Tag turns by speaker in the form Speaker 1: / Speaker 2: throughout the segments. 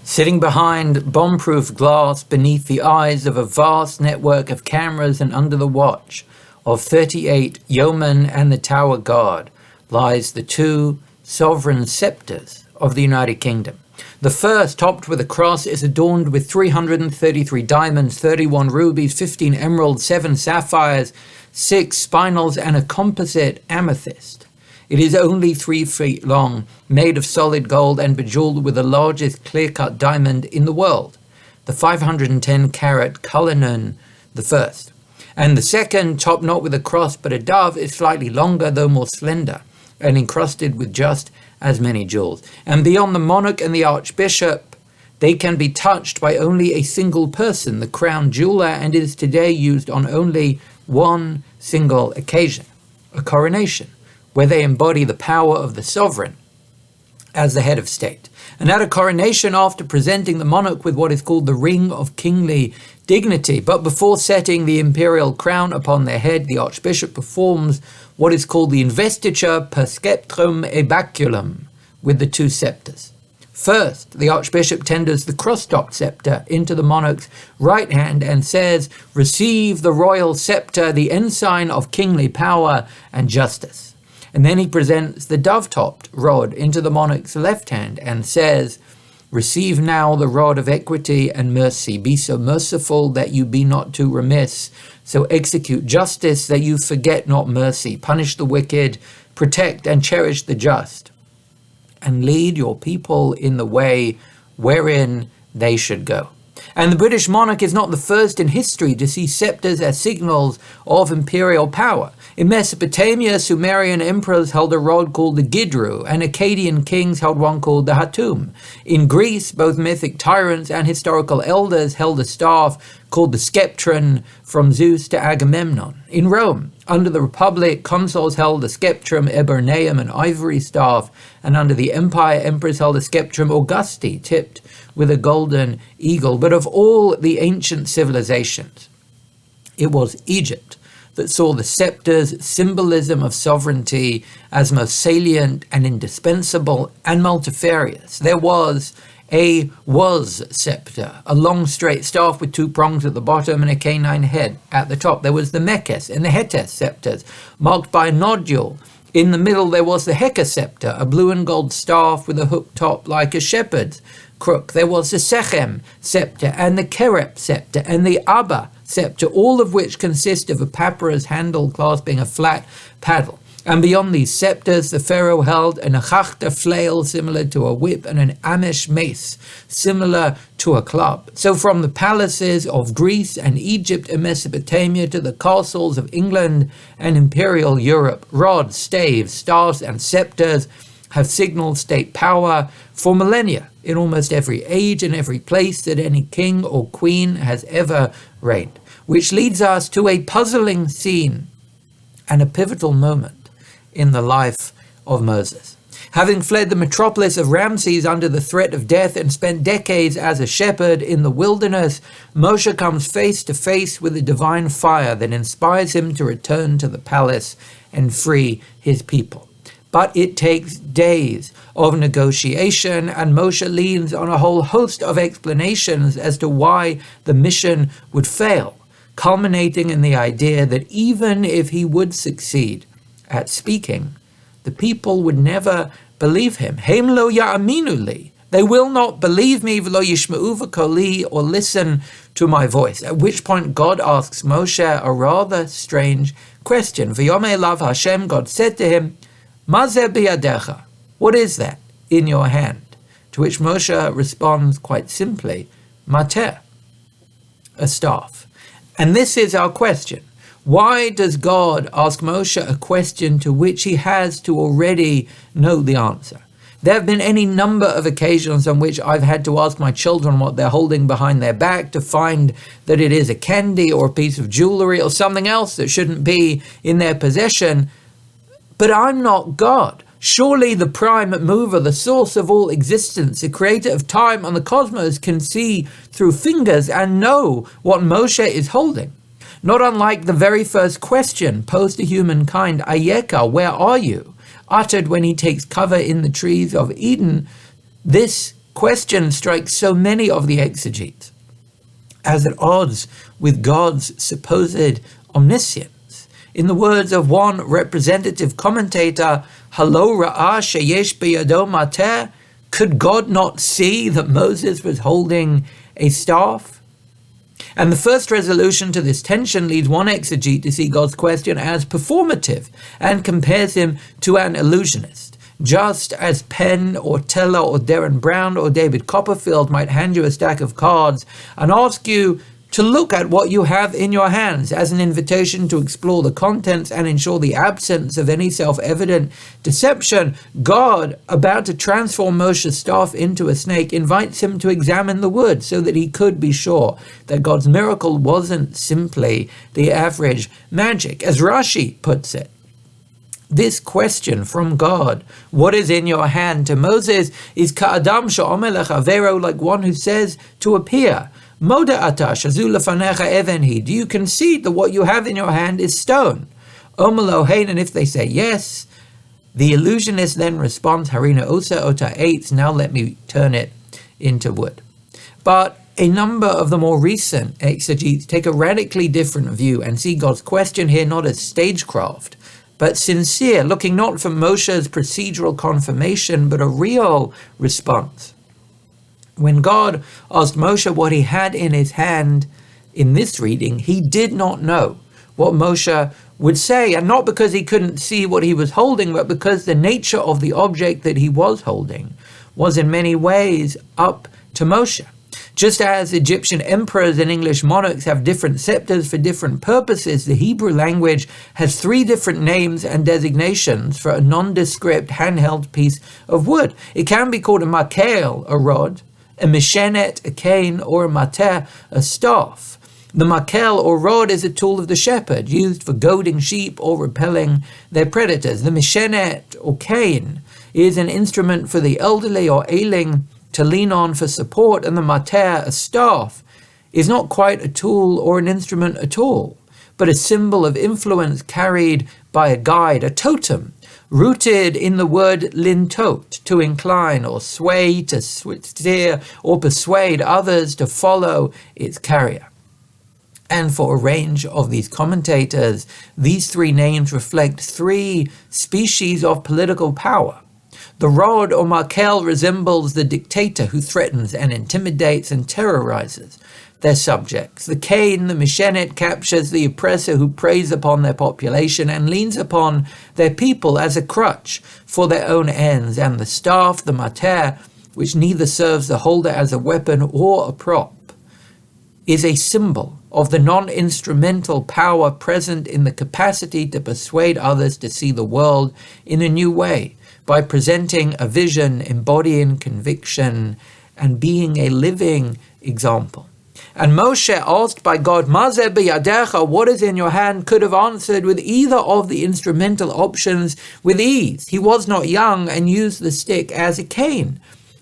Speaker 1: Sitting behind bomb-proof glass beneath the eyes of a vast network of cameras and under the watch of 38 yeomen and the Tower Guard lies the two sovereign scepters of the United Kingdom. The first, topped with a cross, is adorned with 333 diamonds, 31 rubies, 15 emeralds, 7 sapphires, 6 spinels, and a composite amethyst. It is only 3 feet long, made of solid gold and bejeweled with the largest clear-cut diamond in the world, the 510-carat Cullinan the first. And the second, topped not with a cross but a dove, is slightly longer though more slender, and encrusted with just as many jewels. And beyond the monarch and the archbishop, they can be touched by only a single person, the crown jeweler, and is today used on only one single occasion, a coronation, where they embody the power of the sovereign as the head of state. And at a coronation, after presenting the monarch with what is called the ring of kingly dignity, but before setting the imperial crown upon their head, the archbishop performs what is called the investiture per sceptrum et baculum with the two scepters. First, the archbishop tenders the cross-topped scepter into the monarch's right hand and says, "Receive the royal scepter, the ensign of kingly power and justice." And then he presents the dove-topped rod into the monarch's left hand and says, "Receive now the rod of equity and mercy. Be so merciful that you be not too remiss. So execute justice that you forget not mercy. Punish the wicked, protect and cherish the just, and lead your people in the way wherein they should go." And the British monarch is not the first in history to see scepters as signals of imperial power. In Mesopotamia, Sumerian emperors held a rod called the Gidru, and Akkadian kings held one called the Hatum. In Greece, both mythic tyrants and historical elders held a staff called the Sceptron, from Zeus to Agamemnon. In Rome, under the Republic, consuls held the Sceptrum Eburneum, an ivory staff, and under the Empire, emperors held a Sceptrum Augusti, tipped with a golden eagle. But of all the ancient civilizations, it was Egypt that saw the scepter's symbolism of sovereignty as most salient and indispensable and multifarious. There was a scepter, a long straight staff with 2 prongs at the bottom and a canine head at the top. There was the Mekes and the Hetes scepters, marked by a nodule. In the middle there was the Heka scepter, a blue and gold staff with a hooked top like a shepherd's crook. There was the Sechem scepter and the Kerep scepter and the Abba scepter, all of which consist of a papyrus handle clasping a flat paddle. And beyond these scepters, the pharaoh held an achachta flail similar to a whip and an amish mace similar to a club. So from the palaces of Greece and Egypt and Mesopotamia to the castles of England and imperial Europe, rods, staves, staffs, and scepters have signaled state power for millennia in almost every age and every place that any king or queen has ever reigned. Which leads us to a puzzling scene and a pivotal moment in the life of Moses. Having fled the metropolis of Ramses under the threat of death and spent decades as a shepherd in the wilderness, Moshe comes face to face with a divine fire that inspires him to return to the palace and free his people. But it takes days of negotiation, and Moshe leans on a whole host of explanations as to why the mission would fail, culminating in the idea that even if he would succeed at speaking, the people would never believe him. Heim lo ya'aminu li. They will not believe me, v'lo yishma'u v'koli, or listen to my voice. At which point God asks Moshe a rather strange question. V'yomei elav Hashem, God said to him, Ma zeh biyadecha? What is that in your hand? To which Moshe responds quite simply, Mateh, a staff. And this is our question. Why does God ask Moshe a question to which he has to already know the answer? There have been any number of occasions on which I've had to ask my children what they're holding behind their back to find that it is a candy or a piece of jewelry or something else that shouldn't be in their possession. But I'm not God. Surely the prime mover, the source of all existence, the creator of time and the cosmos, can see through fingers and know what Moshe is holding. Not unlike the very first question posed to humankind, Ayeka, where are you? Uttered when he takes cover in the trees of Eden, this question strikes so many of the exegetes as at odds with God's supposed omniscience. In the words of one representative commentator, Halo ra'ah sheyesh biyado mateh, could God not see that Moses was holding a staff? And the first resolution to this tension leads one exegete to see God's question as performative and compares him to an illusionist. Just as Penn or Teller or Darren Brown or David Copperfield might hand you a stack of cards and ask you to look at what you have in your hands as an invitation to explore the contents and ensure the absence of any self-evident deception, God, about to transform Moshe's staff into a snake, invites him to examine the wood so that he could be sure that God's miracle wasn't simply the average magic. As Rashi puts it, this question from God, what is in your hand, to Moses is ka'adam she'omer lechavero, like one who says to a peer, Moda ata shazu lefanecha even hi, do you concede that what you have in your hand is stone? Omer lo hein, and if they say yes, the illusionist then responds, harina osa ota eitz, now let me turn it into wood. But a number of the more recent exegetes take a radically different view and see God's question here not as stagecraft, but sincere, looking not for Moshe's procedural confirmation, but a real response. When God asked Moshe what he had in his hand in this reading, he did not know what Moshe would say, and not because he couldn't see what he was holding, but because the nature of the object that he was holding was in many ways up to Moshe. Just as Egyptian emperors and English monarchs have different scepters for different purposes, the Hebrew language has 3 different names and designations for a nondescript handheld piece of wood. It can be called a makel, a rod, a mishenet, a cane, or a mateh, a staff. The makel or rod is a tool of the shepherd, used for goading sheep or repelling their predators. The mishenet or cane is an instrument for the elderly or ailing to lean on for support, and the mateh, a staff, is not quite a tool or an instrument at all, but a symbol of influence carried by a guide, a totem, rooted in the word lintot, to incline or sway, to steer or persuade others to follow its carrier. And for a range of these commentators, these 3 names reflect 3 species of political power. The rod or makel resembles the dictator who threatens and intimidates and terrorizes their subjects. The cane, the mishenet, captures the oppressor who preys upon their population and leans upon their people as a crutch for their own ends. And the staff, the mateh, which neither serves the holder as a weapon or a prop, is a symbol of the non-instrumental power present in the capacity to persuade others to see the world in a new way, by presenting a vision, embodying conviction, and being a living example. And Moshe, asked by God, Mazeh biyadecha, what is in your hand, could have answered with either of the instrumental options with ease. He was not young and used the stick as a cane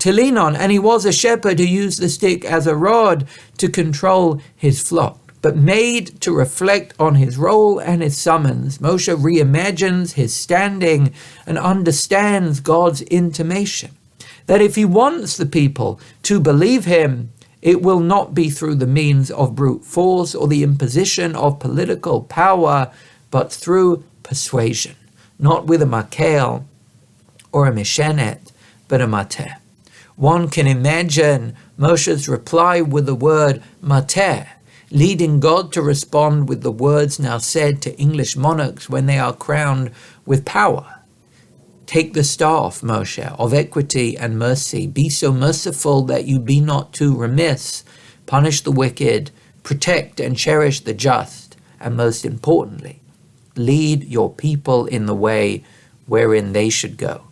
Speaker 1: to lean on, and he was a shepherd who used the stick as a rod to control his flock. But made to reflect on his role and his summons, Moshe reimagines his standing and understands God's intimation, that if he wants the people to believe him, it will not be through the means of brute force or the imposition of political power, but through persuasion, not with a makel or a mishenet, but a mateh. One can imagine Moshe's reply with the word mateh, leading God to respond with the words now said to English monarchs when they are crowned with power. Take the staff, Moshe, of equity and mercy. Be so merciful that you be not too remiss. Punish the wicked, protect and cherish the just, and most importantly, lead your people in the way wherein they should go.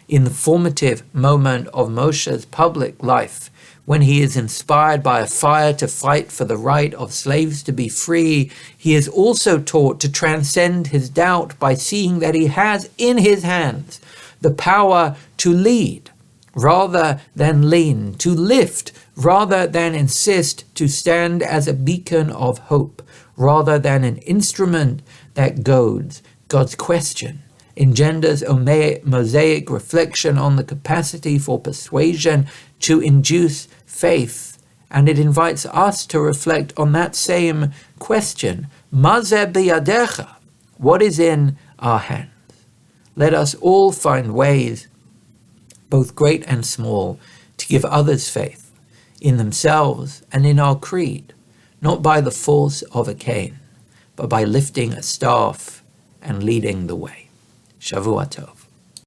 Speaker 1: In the formative moment of Moshe's public life, when he is inspired by a fire to fight for the right of slaves to be free, he is also taught to transcend his doubt by seeing that he has in his hands the power to lead rather than lean, to lift rather than insist, to stand as a beacon of hope rather than an instrument that goads. God's question engenders a mosaic reflection on the capacity for persuasion to induce faith, and it invites us to reflect on that same question. Ma ze biyadecha? What is in our hands? Let us all find ways, both great and small, to give others faith in themselves and in our creed, not by the force of a cane, but by lifting a staff and leading the way. Shavua Tov.